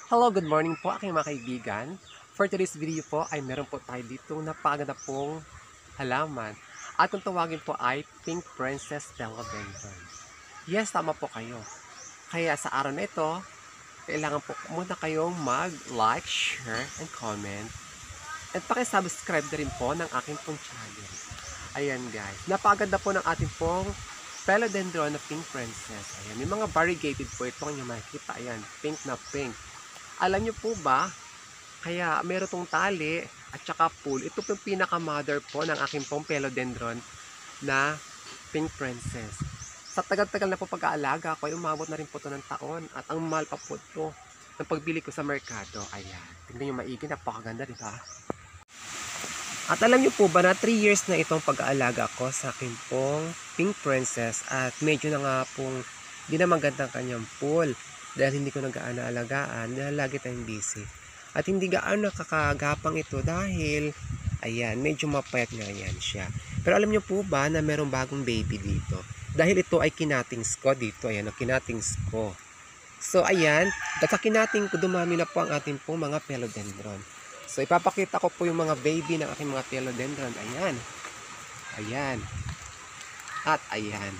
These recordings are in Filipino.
Hello, good morning po aking mga kaibigan. For today's video po ay meron po tayo dito napakaganda pong halaman. At kung tawagin po ay Pink Princess Philodendron. Yes, tama po kayo. Kaya sa araw na ito, kailangan po muna kayong mag-like, share, and comment. At pakisubscribe na rin po ng aking pong channel. Ayan guys, napakaganda po ng ating pong Philodendron na Pink Princess. Ayan, may mga variegated po ito ang inyo makikita. Ayan, pink na pink. Alam niyo po ba, kaya meron tong tali at saka pool. Ito po yung pinaka-mother po ng aking pong Philodendron na Pink Princess. Sa tagal-tagal na po pag-aalaga ko, ay umabot na rin po ito ng taon. At ang mahal pa po ito ng pagbili ko sa merkado. Ayan, tingnan nyo maigi, napakaganda, di ba? At alam niyo po ba na 3 years na itong pag-aalaga ko sa aking pong Pink Princess. At medyo na nga pong di na magandang kanyang pool. Dahil hindi ko nagaano alagaan, dahil lagi tayong busy. At hindi gaano kakagapang ito dahil, ayan, medyo mapayat nga yan siya. Pero alam nyo po ba na merong bagong baby dito? Dahil ito ay kinatings ko dito, ayan, kinatings ko. So, ayan, at sa kinating ko, dumami na po ang ating po mga Philodendron. So, ipapakita ko po yung mga baby ng aking mga Philodendron. Ayan. Ayan. At ayan.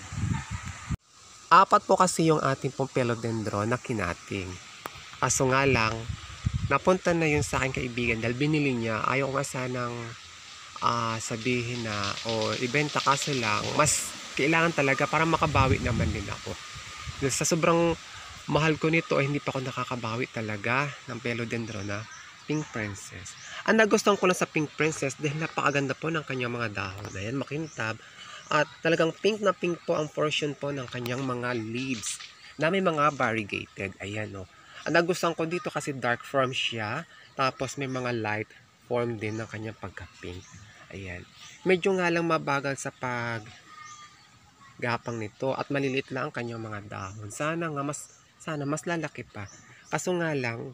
Apat po kasi yung ating pong Philodendron na kinating. Kaso nga lang, napunta na yun sa aking kaibigan dahil binili niya. Ayaw ko nga sanang sabihin na o ibenta, kaso lang, mas kailangan talaga para makabawi naman din ako. Sa sobrang mahal ko nito ay hindi pa ako nakakabawi talaga ng Philodendron na Pink Princess. Ang nagustuhan ko lang sa Pink Princess dahil napakaganda po ng kanyang mga dahon. Ayan, makintab. At talagang pink na pink po ang portion po ng kanyang mga leaves na may mga variegated. Ayan o. Ang nagustuhan ko dito kasi dark form siya. Tapos may mga light form din ng kanyang pagka-pink. Ayan. Medyo nga lang mabagal sa paggapang nito. At maliliit lang ang kanyang mga dahon. Sana mas lalaki pa. Kaso nga lang,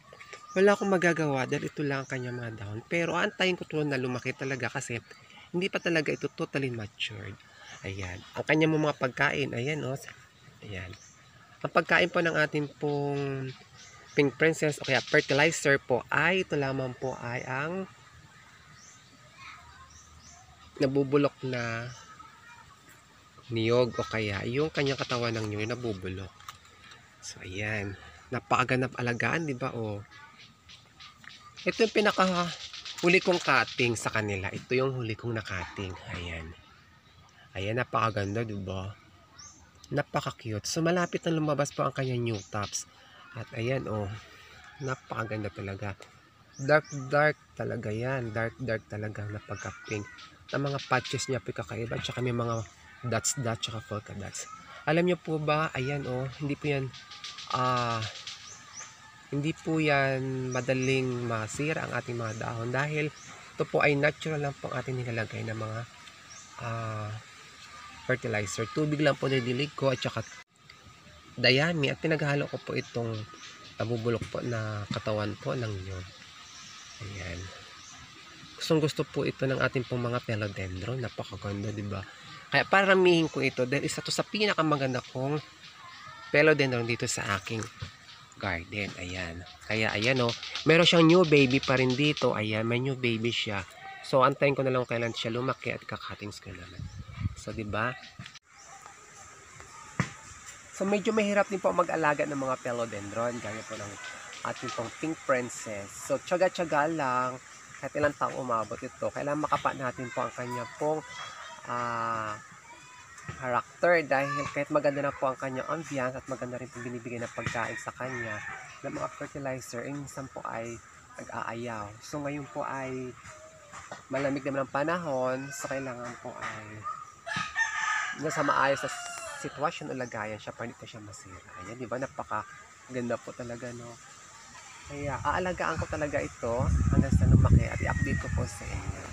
wala akong magagawa dahil ito lang ang kanyang mga dahon. Pero antayin ko ito na lumaki talaga kasi hindi pa talaga ito totally matured. Ayan. Ang kanyang mga pagkain, ayan o. Ayan. Ang pagkain po ng ating pong Pink Princess o kaya fertilizer po ay ito lamang po ay ang nabubulok na niyog o kaya yung kanyang katawan ng niyog nabubulok. So ayan. Napakaganap alagaan, di ba o? Ito yung pinaka huli kong cutting sa kanila. Ito yung huli kong na-cutting. Ayan. Ayan, napakaganda, diba? Napaka-cute. So, malapit na lumabas po ang kanyang new tops. At ayan, oh. Napakaganda talaga. Dark talaga yan. Dark talaga na pagka-pink. Ang mga patches niya po kakaiba. Tsaka may mga dots, tsaka polka dots. Alam niyo po ba, ayan, oh. Hindi po yan madaling masira ang ating mga dahon. Dahil ito po ay natural lang po ang ating nilalagay na mga fertilizer. Tubig lang po nililig ko at saka dayami at pinaghalo ko po itong nabubulok po na katawan po ng nyog. Ayan. Gusto po ito ng ating pong mga Philodendron. Napakaganda, diba? Kaya paramihin ko ito dahil isa to sa pinakamaganda kong Philodendron dito sa aking garden. Ayan. Kaya ayan o. Meron siyang new baby pa rin dito. Ayan. May new baby siya. So antayin ko na lang kailan siya lumaki at kakatings ko naman. So, diba? So, medyo mahirap din po mag-alaga ng mga Philodendron. Gaya po ng ating pong Pink Princess. So, tsaga-tsaga lang. Kahit ilang taong umabot ito. Kailangan makapa natin po ang kanya pong character. Dahil kahit maganda na po ang kanyang ambiance at maganda rin po binibigay na pagkain sa kanya ng mga fertilizer, minsan po ay nag-aayaw. So, ngayon po ay malamig naman ang panahon. So, kailangan po ay nasa maayos na sitwasyon o lagayan siya para hindi po siya masira. Ayan, di ba? Napaka-ganda po talaga, no? Kaya, aalagaan ko talaga ito hanggang sa lumaki at i-update ko po sa inyo.